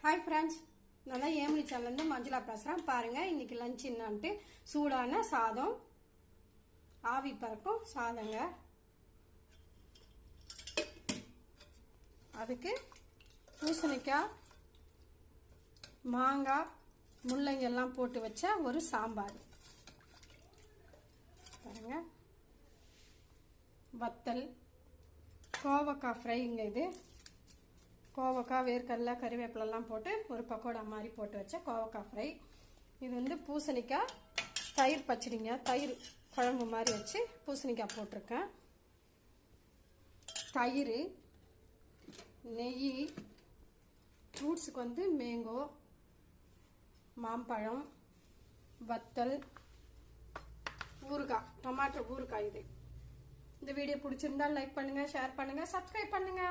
Hi friends, நான் தான் ஏமினி சேனல்லேருந்து மஞ்சுளா பேசுகிறேன். பாருங்கள், இன்னைக்கு லஞ்ச் என்னான்ட்டு சூடான சாதம், ஆவி பறக்கும் சாதங்க. அதுக்கு பூசணிக்காய், மாங்காய், முள்ளங்கி எல்லாம் போட்டு வச்ச ஒரு சாம்பார். பாருங்க, வத்தல், கோவக்காய் ஃப்ரைங்க. இது கோவக்காய், வேர்க்கடலை, கறிவேப்பிலெல்லாம் போட்டு ஒரு பக்கோடா மாதிரி போட்டு வச்ச கோவக்காய் ஃப்ரை. இது வந்து பூசணிக்காய் தயிர் பச்சடிங்க. தயிர் குழம்பு மாதிரி வச்சு பூசணிக்காய் போட்டிருக்கேன். தயிர், நெய், ஃப்ரூட்ஸுக்கு வந்து மேங்கோ, மாம்பழம், வத்தல், ஊறுகாய், டொமாட்டோ ஊறுகாய். இது இந்த வீடியோ பிடிச்சிருந்தா லைக் பண்ணுங்க, ஷேர் பண்ணுங்க, சப்ஸ்கிரைப் பண்ணுங்க.